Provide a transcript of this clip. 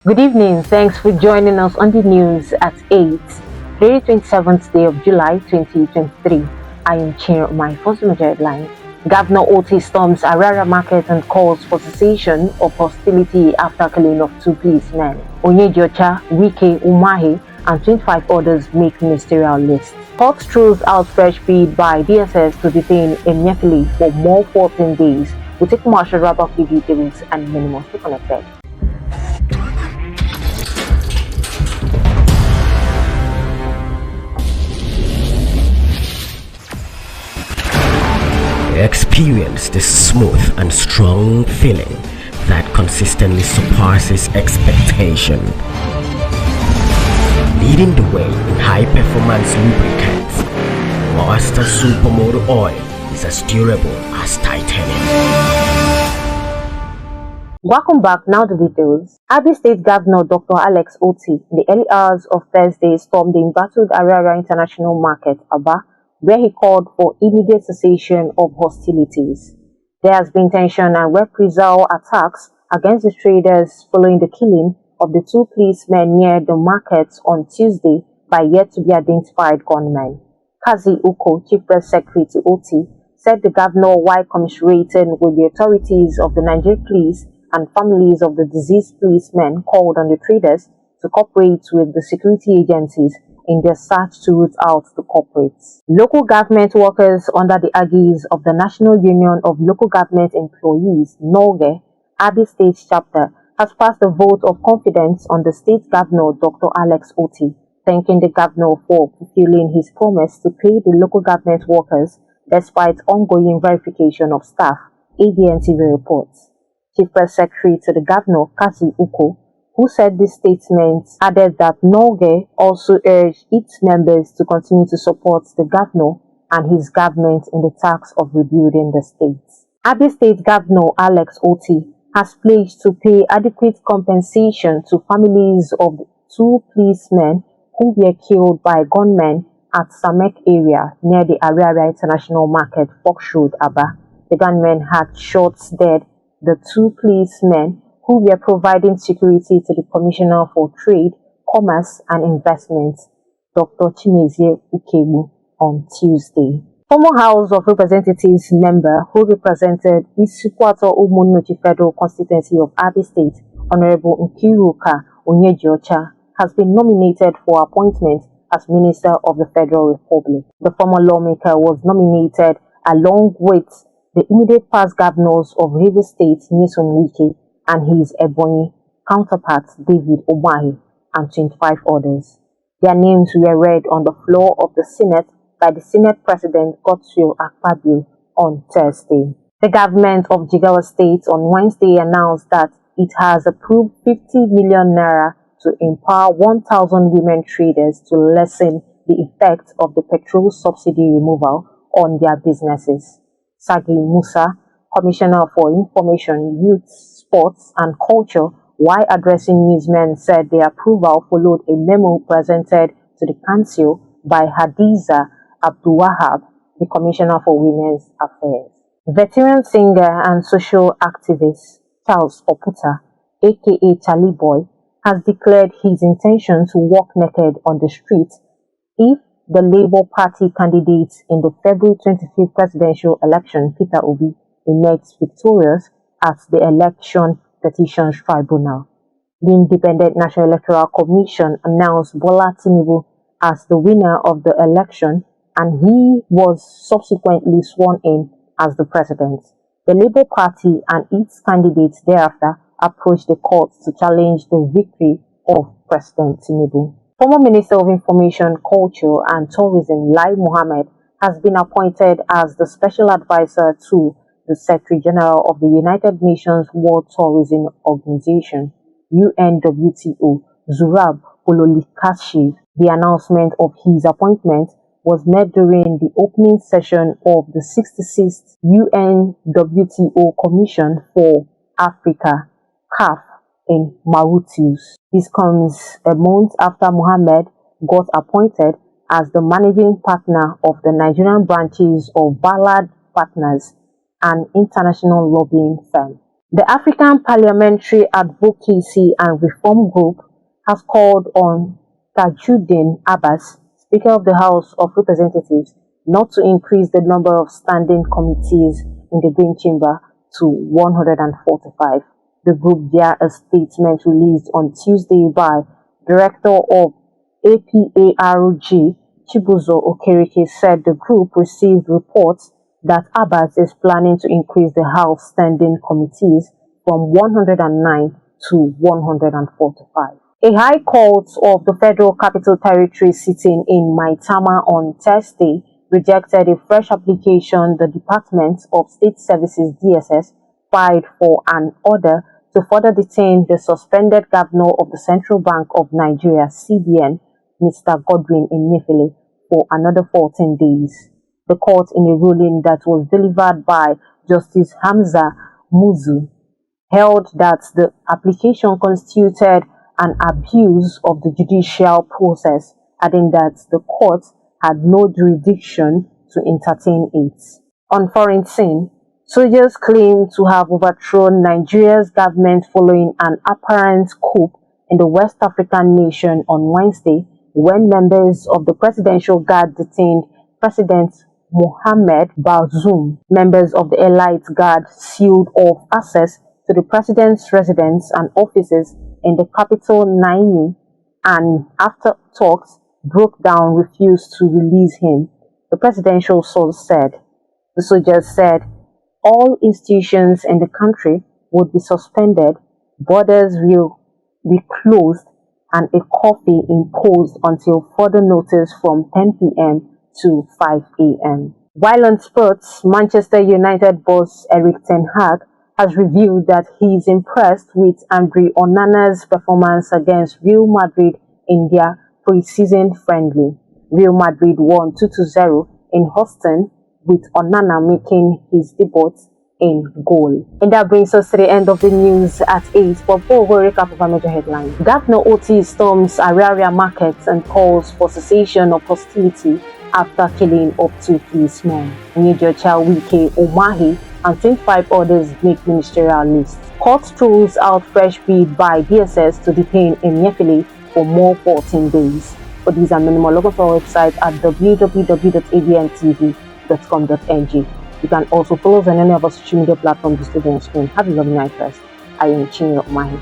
Good evening. Thanks for joining us on the news at 8, the 27th day of July 2023. I am Chair my first major headline. Governor Oti storms Arara Market and calls for cessation of hostility after killing of 2 policemen. Onyediocha, Wike, Umahi, and 25 others make ministerial list. Hawks throws out fresh bid by DSS to detain Emefiele for more 14 days. We'll take martial wrap up the details and many more. Stay connected. Experience the smooth and strong feeling that consistently surpasses expectation. Leading the way in high-performance lubricants, Master Supermoto Oil is as durable as titanium. Welcome back. Now the details. ABN State Governor Dr. Alex Oti, in the early hours of Thursday, stormed the embattled Arara International Market, Aba, where he called for immediate cessation of hostilities. There has been tension and reprisal attacks against the traders following the killing of the 2 policemen near the market on Tuesday by yet-to-be-identified gunmen. Kazi Uko, Chief Press Secretary to Oti, said the governor, while commiserating with the authorities of the Nigerian police and families of the deceased policemen, called on the traders to cooperate with the security agencies in their search to root out the culprits. Local government workers under the aegis of the National Union of Local Government Employees, NOGE, ABN State Chapter, has passed a vote of confidence on the state governor, Dr. Alex Oti, thanking the governor for fulfilling his promise to pay the local government workers despite ongoing verification of staff, ABN TV reports. Chief Press Secretary to the governor, Kazi Uko, who said this statement, added that NOGE also urged its members to continue to support the governor and his government in the task of rebuilding the state. ABN State Governor Alex Oti has pledged to pay adequate compensation to families of the 2 policemen who were killed by gunmen at Samek area near the Arara International Market, Fox Road, Aba. The gunmen had shot dead the 2 policemen who were providing security to the Commissioner for Trade, Commerce and Investment, Dr. Chimezie Ukebu, on Tuesday. Former House of Representatives member who represented Isukwato Umunuchi Federal Constituency of ABN State, Honorable Nkiruka Onyediocha, has been nominated for appointment as Minister of the Federal Republic. The former lawmaker was nominated along with the immediate past governors of Rivers State, Nyesom Wike, and his Ebonyi counterpart, David Umahi, and 25 others. Their names were read on the floor of the Senate by the Senate President Godswill Akpabio on Thursday. The government of Jigawa State on Wednesday announced that it has approved 50 million naira to empower 1,000 women traders to lessen the effect of the petrol subsidy removal on their businesses. Sagi Musa, Commissioner for Information, Youth, Sports and Culture, while addressing newsmen, said the approval followed a memo presented to the Council by Hadiza Abdulwahab, the Commissioner for Women's Affairs. Veteran singer and social activist Charles Oputa, aka Charlie Boy, has declared his intention to walk naked on the street if the Labour Party candidate in the February 25th presidential election, Peter Obi, emerged victorious at the Election Petitions Tribunal. The Independent National Electoral Commission announced Bola Tinubu as the winner of the election, and he was subsequently sworn in as the president. The Labour Party and its candidates thereafter approached the courts to challenge the victory of President Tinubu. Former Minister of Information, Culture and Tourism, Lai Mohammed, has been appointed as the Special Advisor to the Secretary General of the United Nations World Tourism Organization, UNWTO, Zurab Ololikashiv. The announcement of his appointment was made during the opening session of the 66th UNWTO Commission for Africa, CAF, in Mauritius. This comes a month after Mohammed got appointed as the managing partner of the Nigerian branches of Ballard Partners, an international lobbying firm. The African Parliamentary Advocacy and Reform Group has called on Tajuddin Abbas, Speaker of the House of Representatives, not to increase the number of standing committees in the Green Chamber to 145. The group, via a statement released on Tuesday by Director of APARG, Chibuzo Okereke, said the group received reports that Abbas is planning to increase the House standing committees from 109 to 145. A High Court of the Federal Capital Territory sitting in Maitama on Thursday rejected a fresh application the Department of State Services (DSS) filed for an order to further detain the suspended governor of the Central Bank of Nigeria (CBN), Mr. Godwin Emefiele, for another 14 days. The court, in a ruling that was delivered by Justice Hamza Muzu, held that the application constituted an abuse of the judicial process, adding that the court had no jurisdiction to entertain it. On foreign scene, soldiers claim to have overthrown Nigeria's government following an apparent coup in the West African nation on Wednesday, when members of the Presidential Guard detained President Mohamed Bazoum. Members of the Elite Guard sealed off access to the president's residence and offices in the capital Niamey, and after talks broke down, refused to release him, the presidential source said. The soldiers said all institutions in the country would be suspended, borders will be closed, and a curfew imposed until further notice from 10 p.m. to 5 a.m. While on sports, Manchester United boss Erik ten Hag has revealed that he is impressed with Andre Onana's performance against Real Madrid in their pre-season friendly. Real Madrid won 2-0 in Houston, with Onana making his debut in goal. And that brings us to the end of the news at 8. But before we recap of our major headlines, Governor Oti storms Araria markets and calls for cessation of hostility after killing up to 3 men. Major Wike Umahi and 25 others make ministerial lists. Court throws out fresh bid by DSS to detain Emefiele for more 14 days. For these and many more, log on to our website at www.abntv.com.ng. You can also follow us on any of our social media platforms displayed on screen. Have a lovely night first. I am Chinyo Umahi.